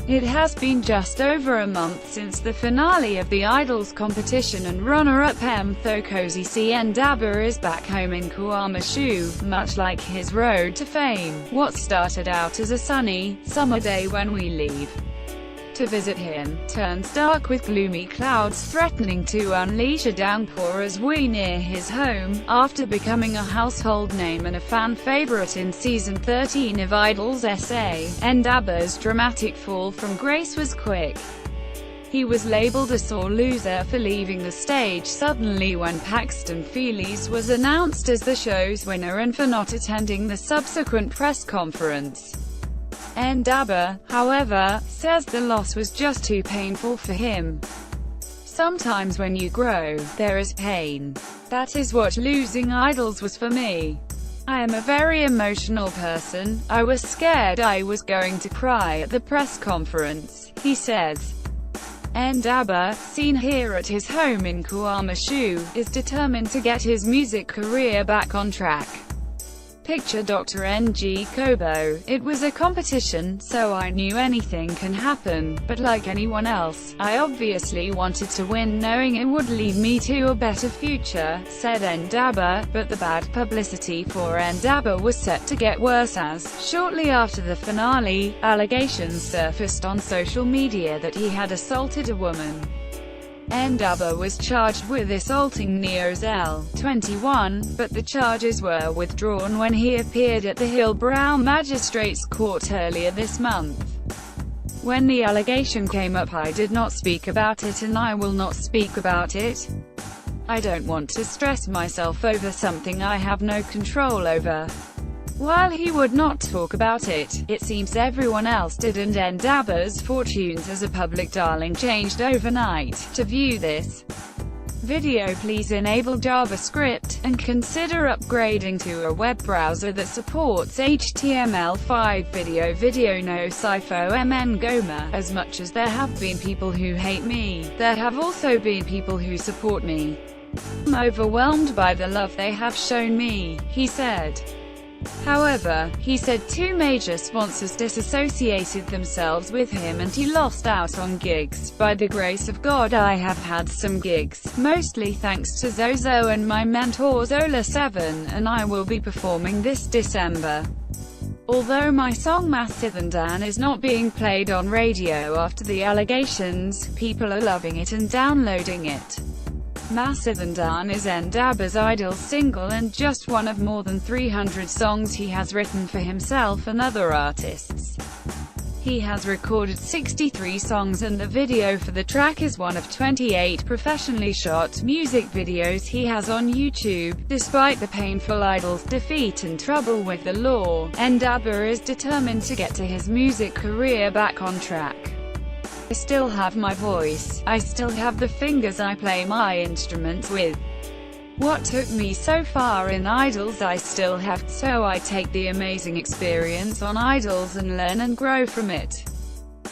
It has been just over a month since the finale of the Idols competition, and runner-up Mthokozi Ndaba is back home in Kwamashu. Much like his road to fame, what started out as a sunny, summer day when we leave to visit him, turns dark with gloomy clouds threatening to unleash a downpour as we near his home. After becoming a household name and a fan favorite in season 13 of Idol's SA, Ndaba's dramatic fall from grace was quick. He was labeled a sore loser for leaving the stage suddenly when Paxton Feliz was announced as the show's winner, and for not attending the subsequent press conference. Ndaba, however, says the loss was just too painful for him. Sometimes when you grow, there is pain. That is what losing Idols was for me. I am a very emotional person. I was scared I was going to cry at the press conference, he says. Ndaba, seen here at his home in Kwamashu, is determined to get his music career back on track. Picture Dr. Ng Kobo. It was a competition, so I knew anything can happen, but like anyone else, I obviously wanted to win knowing it would lead me to a better future, said Ndaba, but the bad publicity for Ndaba was set to get worse as, shortly after the finale, allegations surfaced on social media that he had assaulted a woman. Ndaba was charged with assaulting Neozelle, 21, but the charges were withdrawn when he appeared at the Hillbrow Magistrates Court earlier this month. When the allegation came up, I did not speak about it, and I will not speak about it. I don't want to stress myself over something I have no control over. While he would not talk about it, it seems everyone else did, and Ndaba's fortunes as a public darling changed overnight. To view this video, please enable JavaScript, and consider upgrading to a web browser that supports HTML5 video no sifo mn goma. As much as there have been people who hate me, there have also been people who support me. I'm overwhelmed by the love they have shown me, he said. However, he said 2 major sponsors disassociated themselves with him and he lost out on gigs. By the grace of God, I have had some gigs, mostly thanks to Zozo and my mentor Zola7, and I will be performing this December. Although my song Masithandan is not being played on radio after the allegations, people are loving it and downloading it. Masithandan is Ndaba's Idol single and just one of more than 300 songs he has written for himself and other artists. He has recorded 63 songs, and the video for the track is one of 28 professionally shot music videos he has on YouTube. Despite the painful Idol's defeat and trouble with the law, Ndaba is determined to get to his music career back on track. I still have my voice, I still have the fingers I play my instruments with. What took me so far in Idols I still have, so I take the amazing experience on Idols and learn and grow from it.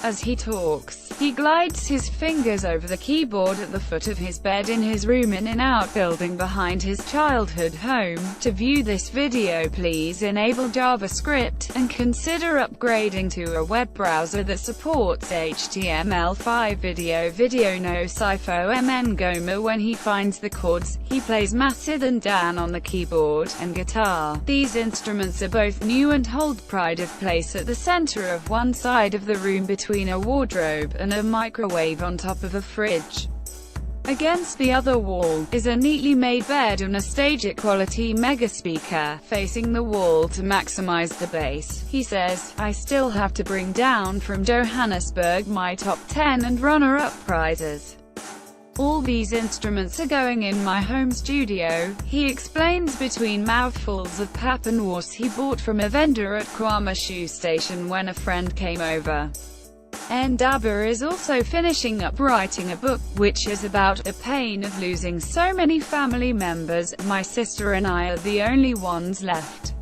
As he talks, he glides his fingers over the keyboard at the foot of his bed in his room in an outbuilding behind his childhood home. To view this video, please enable JavaScript, and consider upgrading to a web browser that supports HTML5 video no sifo mn goma. When he finds the chords, he plays Masithandan on the keyboard and guitar. These instruments are both new and hold pride of place at the center of one side of the room between a wardrobe and a microwave on top of a fridge. Against the other wall is a neatly made bed and a stage-equality mega speaker facing the wall to maximize the bass. He says, I still have to bring down from Johannesburg my top 10 and runner-up prizes. All these instruments are going in my home studio, he explains between mouthfuls of papanorse he bought from a vendor at Kwamashu station when a friend came over. Ndaba is also finishing up writing a book, which is about the pain of losing so many family members. My sister and I are the only ones left.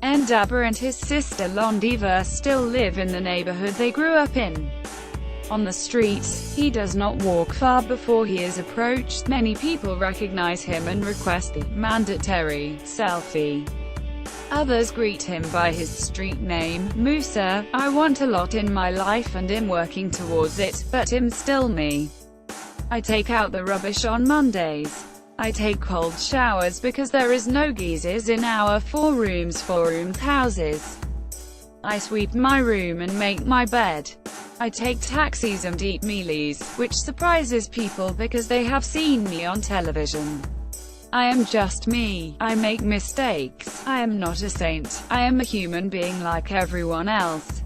Ndaba and his sister Londiva still live in the neighborhood they grew up in. On the streets, he does not walk far before he is approached. Many people recognize him and request the mandatory selfie. Others greet him by his street name, Musa. I want a lot in my life and am working towards it, but I'm still me. I take out the rubbish on Mondays. I take cold showers because there is no geysers in our 4-room houses. I sweep my room and make my bed. I take taxis and eat mealies, which surprises people because they have seen me on television. I am just me. I make mistakes. I am not a saint. I am a human being like everyone else.